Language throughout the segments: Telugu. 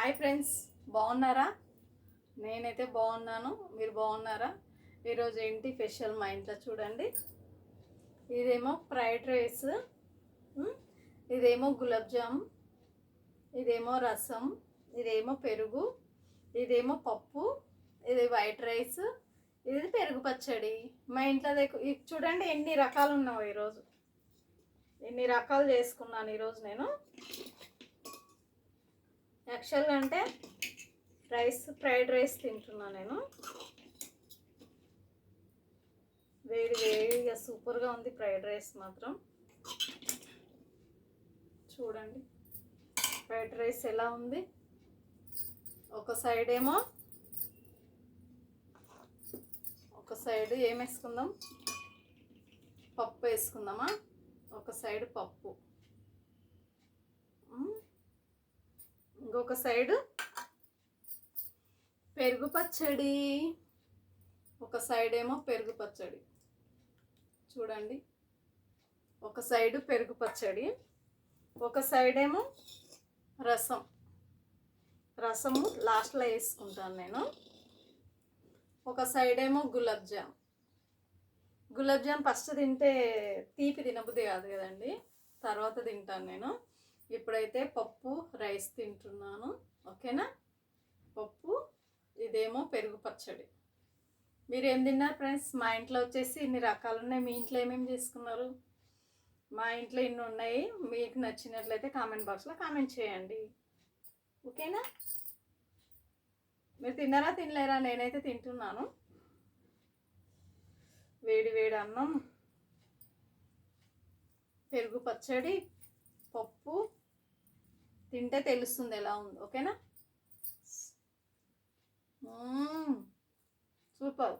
హాయ్ ఫ్రెండ్స్, బాగున్నారా? నేనైతే బాగున్నాను. మీరు బాగున్నారా? ఈరోజు ఏంటి స్పెషల్ మా ఇంట్లో చూడండి. ఇదేమో ఫ్రైడ్ రైస్, ఇదేమో గులాబ్ జామ్, ఇదేమో రసం, ఇదేమో పెరుగు, ఇదేమో పప్పు, ఇది వైట్ రైస్, ఇది పెరుగు పచ్చడి. మా ఇంట్లో చూడండి ఎన్ని రకాలు ఉన్నావు. ఈరోజు ఎన్ని రకాలు చేసుకున్నాను ఈరోజు నేను. యాక్చువల్గా అంటే ఫ్రైడ్ రైస్ తింటున్నాను నేను. వేడి వేడిగా సూపర్గా ఉంది ఫ్రైడ్ రైస్ మాత్రం. చూడండి ఫ్రైడ్ రైస్ ఎలా ఉంది. ఒక సైడ్ ఏం వేసుకుందాం, పప్పు వేసుకుందామా? ఒక సైడ్ పప్పు, ఇంకొక సైడు పెరుగు పచ్చడి. ఒక సైడ్ ఏమో పెరుగు పచ్చడి చూడండి. ఒక సైడు పెరుగు పచ్చడి, ఒక సైడ్ ఏమో రసము లాస్ట్లో వేసుకుంటాను నేను. ఒక సైడ్ ఏమో గులాబ్ జామ్ ఫస్ట్ తింటే తీపి తినబుద్ధి కాదు కదండి, తర్వాత తింటాను నేను. ఇప్పుడైతే పప్పు రైస్ తింటున్నాను, ఓకేనా? పప్పు, ఇదేమో పెరుగు పచ్చడి. మీరు ఏం తిన్నారు ఫ్రెండ్స్? మా ఇంట్లో వచ్చేసి ఇన్ని రకాలు ఉన్నాయి. మీ ఇంట్లో ఏమేమి చేసుకున్నారు? మా ఇంట్లో ఇన్ని ఉన్నాయి. మీకు నచ్చినట్లయితే కామెంట్ బాక్స్లో కామెంట్ చేయండి, ఓకేనా? మీరు తిన్నారా తినలేరా? నేనైతే తింటున్నాను. వేడి వేడి అన్నం, పెరుగు పచ్చడి, పప్పు తింటే తెలుస్తుంది ఎలా ఉంది, ఓకేనా? సూపర్,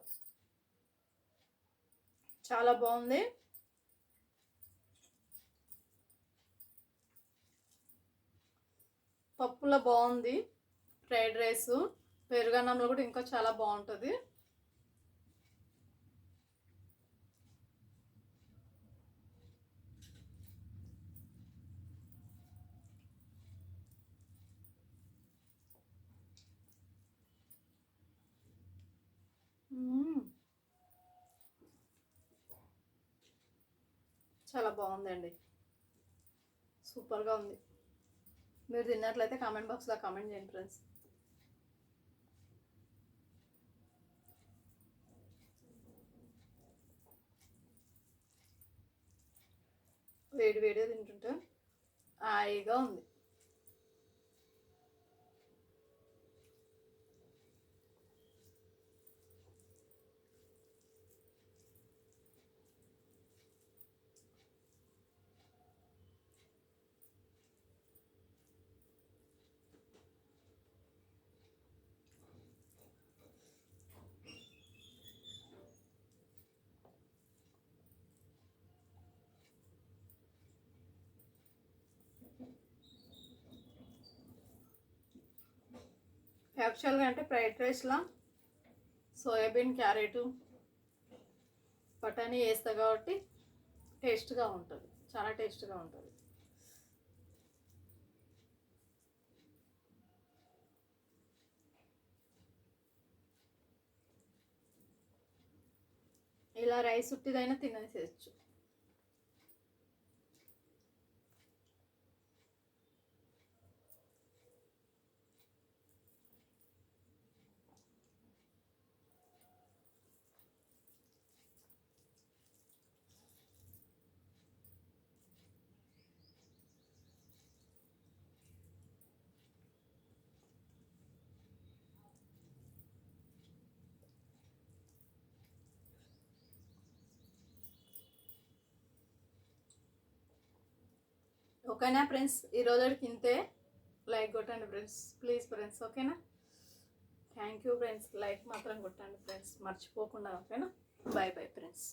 చాలా బాగుంది. పప్పులో బాగుంది ఫ్రైడ్ రైస్, పెరుగన్నంలో కూడా ఇంకా చాలా బాగుంటుంది. చాలా బాగుందండి, సూపర్గా ఉంది. మీరు తిన్నట్లయితే కామెంట్ బాక్స్లో కామెంట్ చేయండి ఫ్రెండ్స్. వేడి వేడిగా తింటుంటే హాయిగా ఉంది. యాక్చువల్గా అంటే ఫ్రైడ్ రైస్లో సోయాబీన్, క్యారెట్, బఠానీ వేస్తా కాబట్టి టేస్ట్గా ఉంటుంది, చాలా టేస్ట్గా ఉంటుంది. ఇలా రైస్ ఉట్టిదైనా తినేసేయచ్చు. ఓకేనా ఫ్రెండ్స్? ఈరోజుకి ఇంతే. లైక్ కొట్టండి ఫ్రెండ్స్, ప్లీజ్ ఫ్రెండ్స్, ఓకేనా? Thank you friends. లైక్ మాత్రం కొట్టండి ఫ్రెండ్స్, మర్చిపోకుండా, ఓకేనా? Bye bye friends.